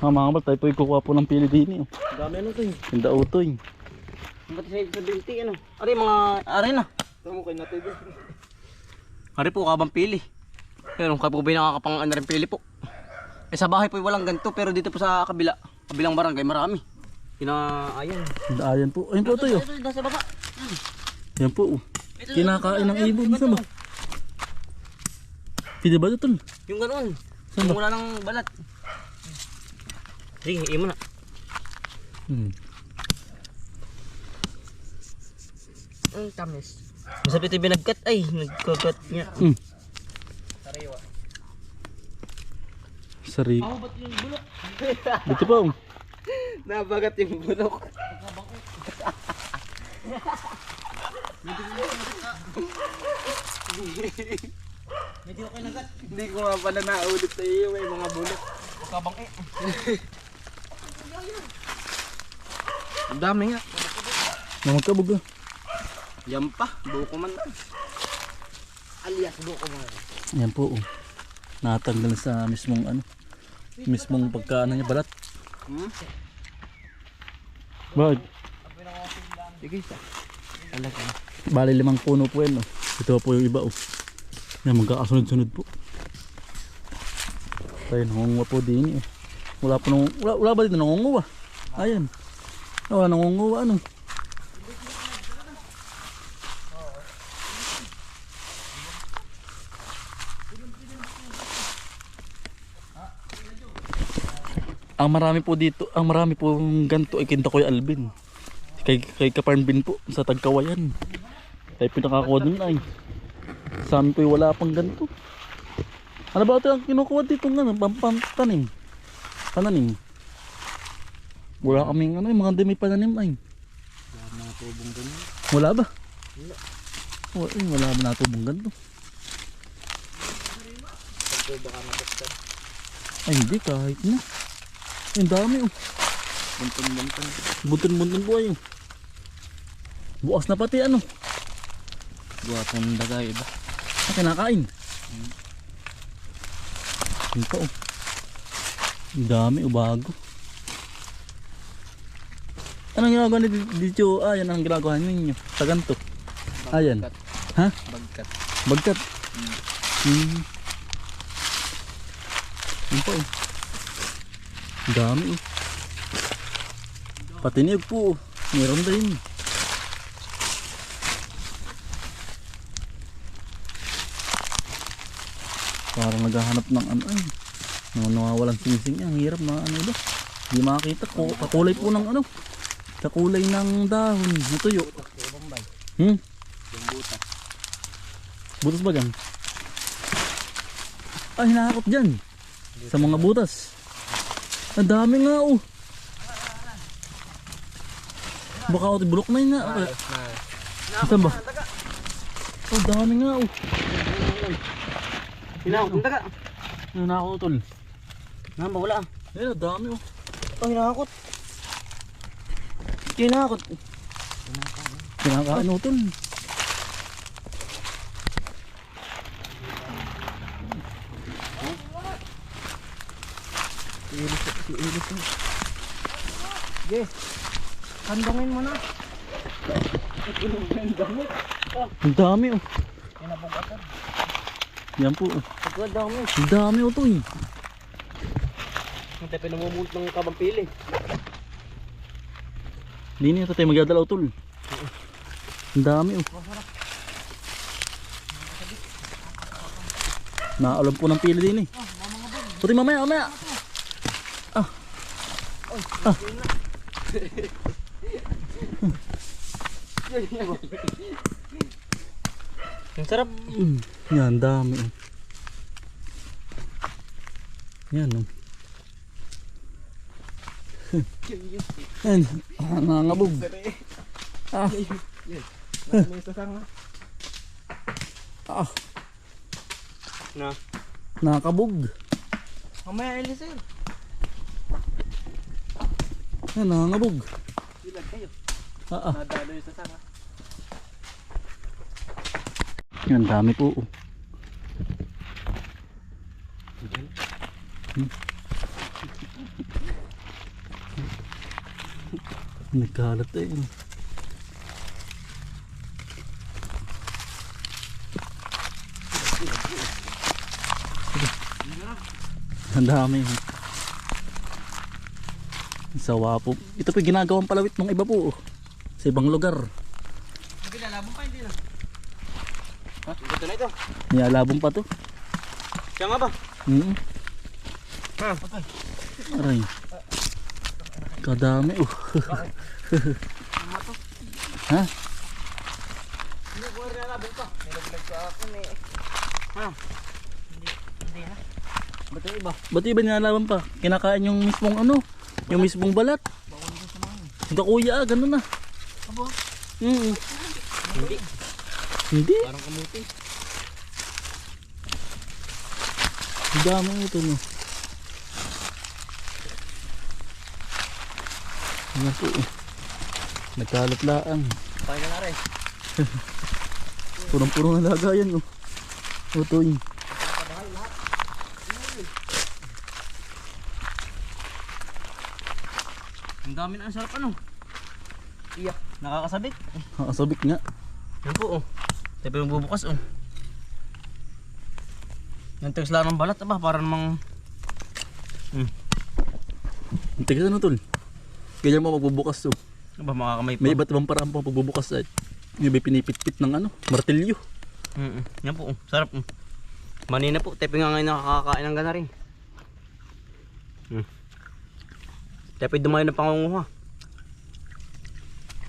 Mga kabal, tayo po kukuha po ng pili din eh. Dami ano to eh. Tinda utoy. Ang pati sa 20 ano. Ari mga ari na. Tama kayo natin din. Ari po kabang pili. Pero kaya po ba nakakapang ano rin pili po. Eh sa bahay po walang ganito pero dito po sa kabilang barangay marami. Ayan. Ayan po. Ayun po utoy oh. Ito sa baba. Yan po oh. Kinakain ng ibon. Saan ba? Pili ba ito tol? Yung ganoon. Saan ba? Yung wala ng balat. Sige, imo na. Ang tamis. Masapit yung binagkat ay, nagkagat niya. Sariwa. Sari. Ako ba't yung bulok? Dito po. Nabagat yung bulok. Medyo okay nagat. Hindi ko nga pala naulit sa iyo, may mga bulok. Kabang eh. Ang dami nga. Magkabog ah. Yan pa, buko man. Alias buko man. Yan po oh. Natanggal sa mismong ano. Mismong pagkaano niya balat. Bakit? Sige sa. Talaga. Bali 5 puno po yan oh. Ito po yung iba oh. Yan magkakasunod-sunod po. Tayo nangunguha po din eh. Wala pa nung wala ba dito nangunguha? Ayan. Wala nangunguha ano. Ang marami po dito, ang marami po ganito ay kinta ko yung Alvin. Kay Kaparnbin po sa Tagkawayan. Tayo pinakakuha dun ay. Sa amin po wala pang ganito. Ano ba ito ang kinukuha dito ng pampatanim? Pananim. Wala kaming ano, yung mga dami pananim ay. Wala mga tubong ganyan. Wala ba? Wala. Wala ba natubong ganito? Pagko baka nabuksan. Ay hindi, kahit na. Ang dami oh. Buntun-buntun. Buntun-buntun po ay. Bukas na pati ano. Buwapong dagay iba. Kinakain. Yun pa oh. Ang dami oh, bago. Anong ginagawa ni dito? Ayan ang ginagawa ninyo. Sa ganito. Ayan. Ha? Bagkat. Bagkat. Yun pa oh. Ang dami oh. Pati niyog po oh. Meron din. Parang naghahanap ng ano ay. Nawawalan sinising niya. Ang hirap na ano ba. Hindi makakita. Kakulay po ng ano. Kakulay ng dahon. Natuyo. Yung butas. Butas ba dyan? Ay, hinahakot dyan. Sa mga butas. Ang dami nga oh. Baka ako bulok na yun nga. Saan ba? Oh, dami nga oh. Hinahakot ng daga. Ano na ako tol? Namba wala. Eh, dami oh. Oh, hinahakot. Hinahakot. Kinakain oh tol. Iilit ko. Sige. Kandangin mo na. Ang dami oh. Kinabugatan. Yan po oh. Pagkadami. Ang dami oh tol. Hindi pinamumult ng kabampili. Hindi na ito tayo magdadalaw tol. Ang dami oh. Naalam po ng pili din eh. Puti mamaya. Ang sarap. Yan, dami oh. Yan oh. Yan, nangangabog. Na. Nakakabog. Mamaya Elisir. Yan, nangangabog. Ilag kayo. Nadalo yung sasanga. Yan, dami po oh. Nagkalat eh. Ang dami. Sawa po. Ito po ginagawang palawit ng iba po. Sa ibang lugar. Hindi lalabong pa, hindi na. Ha? Ito na ito. Nilalabong pa to. Siya nga ba? Ha? Okay. Aray. Kadami oh. Ha? Hindi ko lalabong pa. Nilaglag ka ako eh. Ha? Hindi na. Ba't yung iba? Ba't iba nilalabang pa? Kinakain yung mismong ano? Yung mismong balat. Hindi kuya, ganun na. Abo? Hindi. Hindi. Parang kamuti. Ang dami ito no. Ano po eh. Nagkalat laang. Pahay ka na rin. Purong-purong na lagayan oh. Utoy. Ang dami na ang sarap ano. Iya. Nakakasabit. Nakasabik nga. Yan po oh. Tayo yung bubukas oh. Yan tigas lang ng balat aba para namang Tigas ano tol? Ganyan mo magbubukas oh. aba makakamay pa. May iba't ibang paraan pang pagbubukas ay. May pinipit-pit ng ano, martilyo. Yan po oh. Sarap oh. Manina po. Tayo nga ngayon nakakakain ng gana rin. Tayo pwede dumayo ng pangunguha.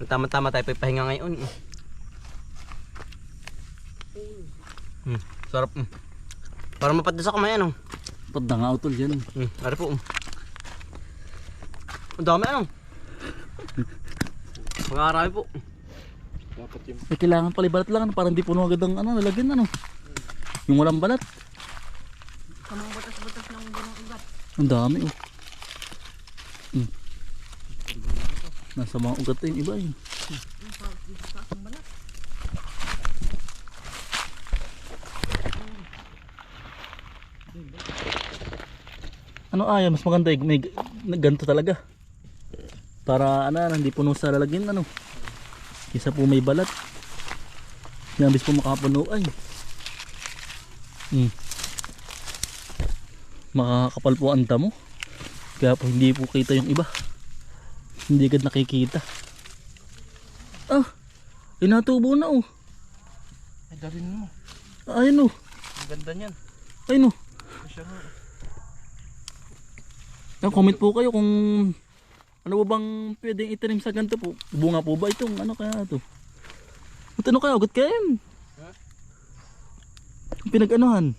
Tama-tama tayo pahinga ngayon. Sarap. Para mapadasa ka may ano. Padda nga utol yan. Ari po. Ang dami ano. Mga po. May kailangan pala balat lang ano, para hindi puno agad ang ano, nalagyan ano. Yung walang balat. Sa mga batas-batas ng ganong ugat. Ang dami oh. Nasa mga ugat yung iba eh. Ano mas maganda may ganito talaga. Para hindi puno sa lalagyan ano. Kisa po may balat. Nabis po makapuno ay. Makakapal po ang damo. Kaya po hindi po kita yung iba. Hindi agad nakikita. Inatubo na oh. Ay dalhin mo. Ayun oh. Ang ganda niyan. Ayun oh. Siya nga. Comment po kayo kung ano ba bang pwedeng itanim sa ganito po. Bunga po ba itong ano kaya ito? Ano kaya ugat kayo? Pinag-anuhan?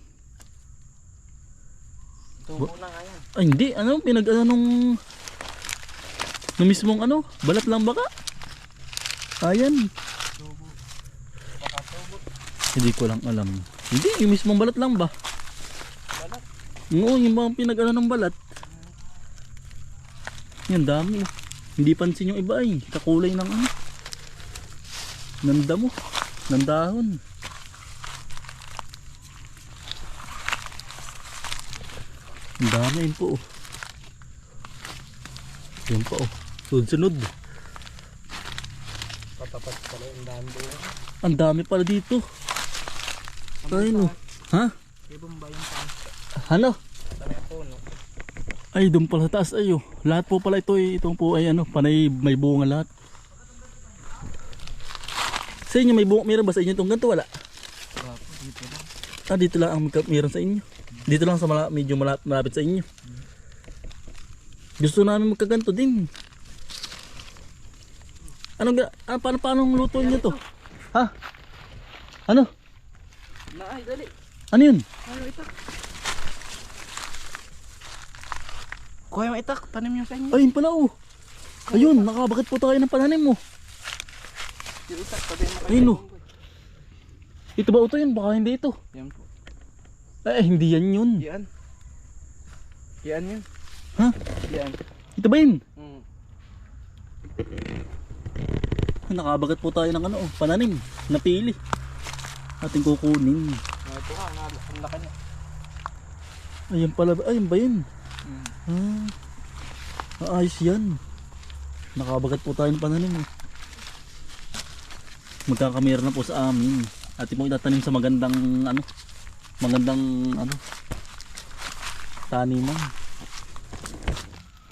Tubo na nga yan. Ay hindi, pinag-ano nung mismong ano, balat lang baka? Ayan. Tubo. Baka tubo. Hindi ko lang alam. Hindi, yung mismong balat lang ba? Balat? Oo, yung mga pinag-ano ng balat. Yan dami oh. Hindi pansin yung iba ay kakulay ng ano. Ng damo, ng dahon. Ang dami yun po oh. Yan pa oh. Sunod-sunod. Patapat pala yung dami doon. Ang dami pala dito. Ayun oh. Ha? Ibang ba yung pan? Ano? Dami po no? Ay doon pala taas ayo. Lahat po pala ito itong po ay ano, panay may bunga lahat. Sa inyo may bunga, meron ba sa inyo itong ganito? Wala. Wala po, dito lang. Dito lang ang meron sa inyo. Dito lang sa medyo malapit sa inyo. Gusto namin magkaganto din. Paano luto niyo to? Ha? Ano? Naay, dali. Ano yun? Ano itak? Kuha yung itak, tanim yung sa inyo. Ayun pala oh. Ayun, nakabakit po tayo ng pananim mo. Yung itak, pwede mo kayo. Ayun oh. Ito ba ito yun? Baka hindi ito. Yan po. Hindi yan yun. Yan. Yan yun. Ha? Yan. Ito ba yun? Mm. Nakabagat po tayo ng ano, pananim, napili. Ating kukunin. Ito ka, ang laki niya. Ayun pala, ayun ba yun? Ayos yan. Nakabagat po tayo ng pananim eh. Magkakamera na po sa amin. At mo itatanim sa magandang taniman.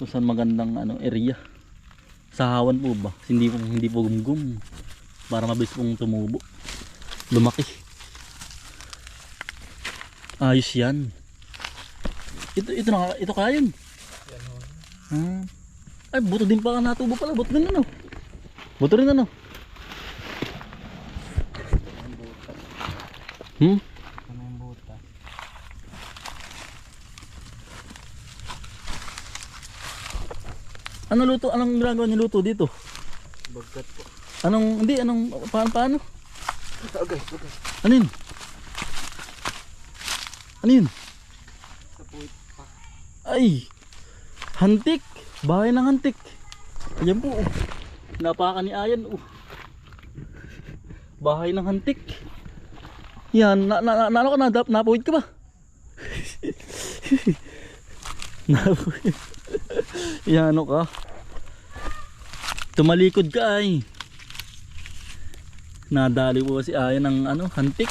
Kung saan magandang area. Sahawan po ba? Hindi po gumgum. Para mabilis pong tumubo. Lumaki. Ayos yan. Ito kaya yun. Ay, buto din pa natubo pala. Buto din ano. Buto rin ano. Anong butas? Ano luto? Anong ginagawa niyo luto dito? Bagkat po. Paano? Okay. Ano yun? Ano yun? Sa puwit pa. Ay! Hantik! Bahay ng hantik. Ayan po. Napakan ni Ayan. Bahay ng hantik. Yan. Napuwid ka ba? Napuwid. Yan ka. Tumalikod ka ay. Nadali po si Ayan ng hantik.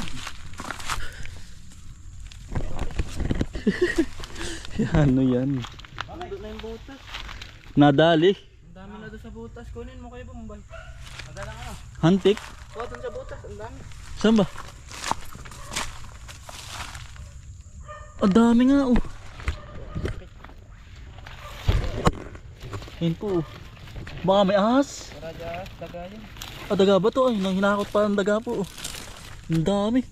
Ano yan? Nandun na yung butas. Nadali. Ang dami na doon sa butas. Kunin mo kayo Bombay. Madala ka na. Hantik? Oo, doon sa butas. Ang dami. Saan ba? Ang dami nga Yan po. Baka may ahas. Para dyan. Daga yan. Daga ba to? Ay, nang hinakot pa ng daga po. Ang dami.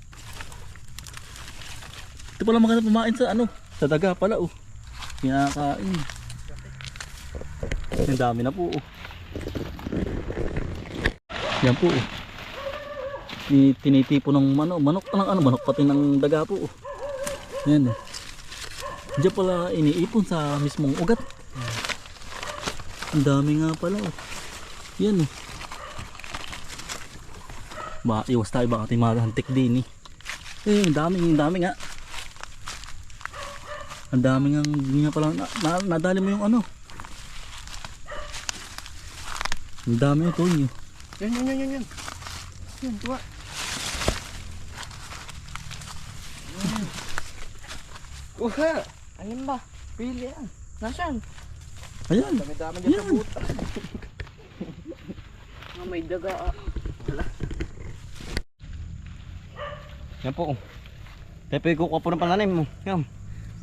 Ito pala maganda pumain sa sa daga pala Kinakain. Ang dami na po Yan po Tinitipo ng manok. Manok pati ng daga po Yan Diyan pala iniipon sa mismong ugat. Ang dami nga pala Yan iwas tayo baka ating mahantik din ang dami nga. Ang dami nga pala nadali mo yung Ang dami ito yun. Yan. Yan, tuwa. Uha! Ayun ba? Pili yan. Nasaan? Ayan. Dami-dami dyan sa butas. May daga Wala. Yan po. Pepe ko po ng pananim mo. Yan.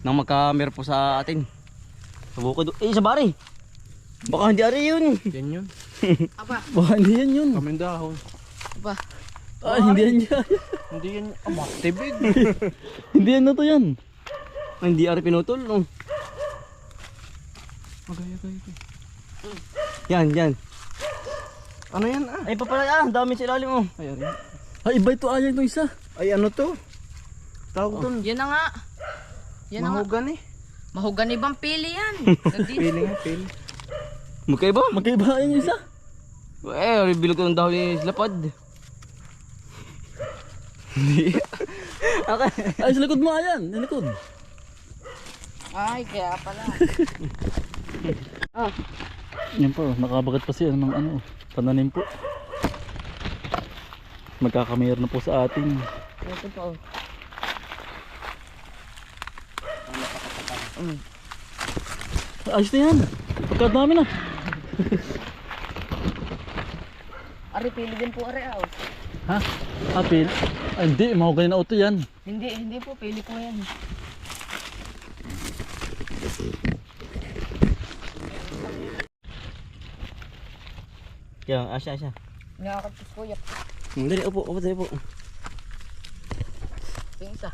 Nang magkamera po sa atin. Sa bukod. Sa bari. Baka hindi ari yun. Yan yun. Aba. Baka hindi yan yun. Kaming dahon. Aba. Ay, hindi yan yan. Hindi yan. Aba, tibig. Hindi yan na to yan. Ay, hindi ari pinutol. No? Okay. Yan. Ano yan Ay, papala dami sa ilalim Ay, ari. Ay, iba ito Ayan ito isa. Ay, ano to? Tawag to. Yan na nga. Mahugan Mahugan ibang pili yan. Pili. Magkaiba? Magkaiba yung isa. Bilog ko ng dahon ni Lapad. Hindi. Okay. Ay, sa likod mo Ayan. Sa likod. Ay, kaya pala. Yan po, nakabagat pa siya ng pananim po. Magkakamera na po sa atin. Ito po. Ayos na yan. Pagkadami na. Ari, pili din po ari Ha? Apil? Ay, hindi, mahugayin na auto yan. Hindi po, pili po yan. Yan, asya. Nakakapis po yan. Dali, upo. Yung isa.